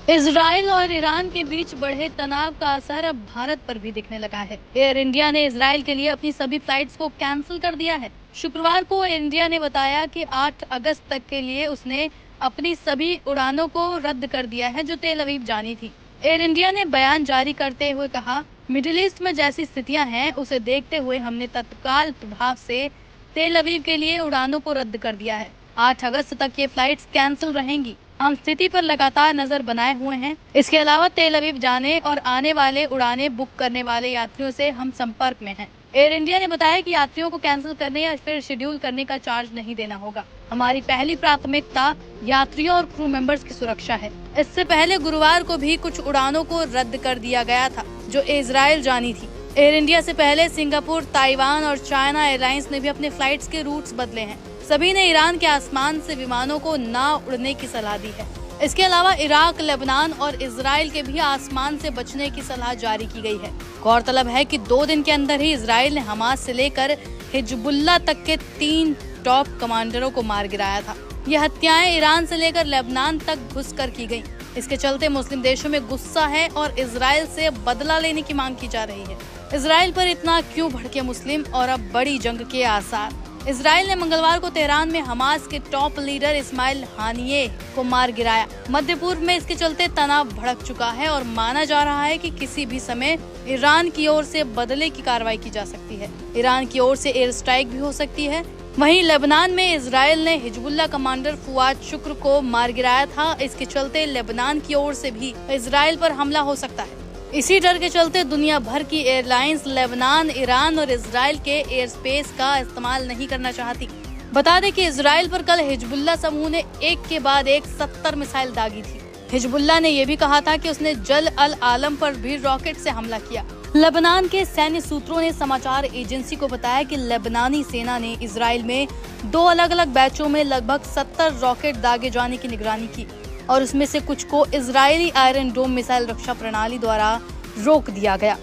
Israel और Iran के बीच बढ़े तनाव का असर अब भारत पर भी दिखने लगा है। एयर इंडिया ने इजराइल के लिए अपनी सभी फ्लाइट्स को कैंसिल कर दिया है। शुक्रवार को एयर इंडिया ने बताया कि 8 अगस्त तक के लिए उसने अपनी सभी उड़ानों को रद्द कर दिया है जो तेल अवीव जानी थी। एयर इंडिया ने बयान जारी करते हुए कहा, मिडिल ईस्ट में जैसी स्थितियां हैं उसे देखते हुए हमने तत्काल प्रभाव से तेल अवीव के लिए उड़ानों को रद्द कर दिया है। 8 अगस्त तक ये फ्लाइट्स कैंसिल रहेंगी। हम स्थिति पर लगातार नजर बनाए हुए हैं। इसके अलावा तेल अवीव जाने और आने वाले उड़ानें बुक करने वाले यात्रियों से हम संपर्क में हैं। एयर इंडिया ने बताया कि यात्रियों को कैंसिल करने या फिर शेड्यूल करने का चार्ज नहीं देना होगा। हमारी पहली प्राथमिकता यात्रियों और क्रू मेंबर्स की सुरक्षा है। इससे पहले गुरुवार को भी कुछ उड़ानों को रद्द कर दिया गया था जो इजराइल जानी थी। एयर इंडिया से पहले सिंगापुर, ताइवान और चाइना एयरलाइंस ने भी अपने फ्लाइट्स के रूट्स बदले हैं। सभी ने ईरान के आसमान से विमानों को ना उड़ने की सलाह दी है। इसके अलावा इराक, लेबनान और इजराइल के भी आसमान से बचने की सलाह जारी की गई है। गौरतलब है कि 2 दिन के अंदर ही इजराइल ने हमास से लेकर हिजबुल्लाह तक के 3 टॉप कमांडरों को मार गिराया था। यह हत्याएं ईरान से लेकर लेबनान तक घुसकर की गयी। इसके चलते मुस्लिम देशों में गुस्सा है और इजराइल से बदला लेने की मांग की जा रही है। इजराइल पर इतना क्यों भड़के मुस्लिम और अब बड़ी जंग के आसार। इजराइल ने मंगलवार को तेहरान में हमास के टॉप लीडर इस्माइल हानिये को मार गिराया। मध्य पूर्व में इसके चलते तनाव भड़क चुका है और माना जा रहा है कि किसी भी समय ईरान की ओर से बदले की कार्रवाई की जा सकती है। ईरान की ओर से एयर स्ट्राइक भी हो सकती है। वहीं लेबनान में इजराइल ने हिजबुल्लाह कमांडर फुआद शुक्र को मार गिराया था। इसके चलते लेबनान की ओर से भी इजराइल पर हमला हो सकता है। इसी डर के चलते दुनिया भर की एयरलाइंस लेबनान, ईरान और इजराइल के एयर स्पेस का इस्तेमाल नहीं करना चाहती। बता दें कि इजराइल पर कल हिजबुल्लाह समूह ने एक के बाद एक 70 मिसाइल दागी थी। हिजबुल्लाह ने यह भी कहा था कि उसने जल अल आलम पर भी रॉकेट से हमला किया। लेबनान के सैन्य सूत्रों ने समाचार एजेंसी को बताया कि लेबनानी सेना ने इजराइल में 2 अलग अलग बैचों में लगभग 70 रॉकेट दागे जाने की निगरानी की और उसमें से कुछ को इजरायली आयरन डोम मिसाइल रक्षा प्रणाली द्वारा रोक दिया गया।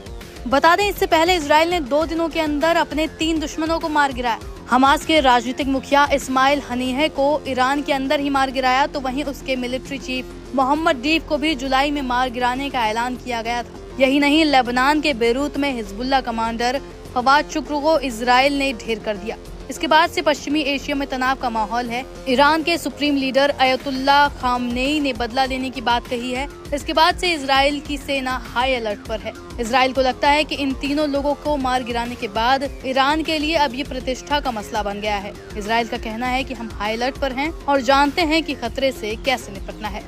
बता दें, इससे पहले इजराइल ने 2 दिनों के अंदर अपने 3 दुश्मनों को मार गिराया। हमास के राजनीतिक मुखिया इस्माइल हनीह को ईरान के अंदर ही मार गिराया, तो वहीं उसके मिलिट्री चीफ मोहम्मद डीफ को भी जुलाई में मार गिराने का ऐलान किया गया था। यही नहीं, लेबनान के बेरूत में हिजबुल्लाह कमांडर फवाद शुक्र को इजराइल ने ढेर कर दिया। इसके बाद से पश्चिमी एशिया में तनाव का माहौल है। ईरान के सुप्रीम लीडर अयतुल्लाह खामनेई ने बदला लेने की बात कही है। इसके बाद से इजराइल की सेना हाई अलर्ट पर है। इजराइल को लगता है कि इन तीनों लोगों को मार गिराने के बाद ईरान के लिए अब ये प्रतिष्ठा का मसला बन गया है। इजराइल का कहना है कि हम हाई अलर्ट पर हैं और जानते हैं कि खतरे से कैसे निपटना है।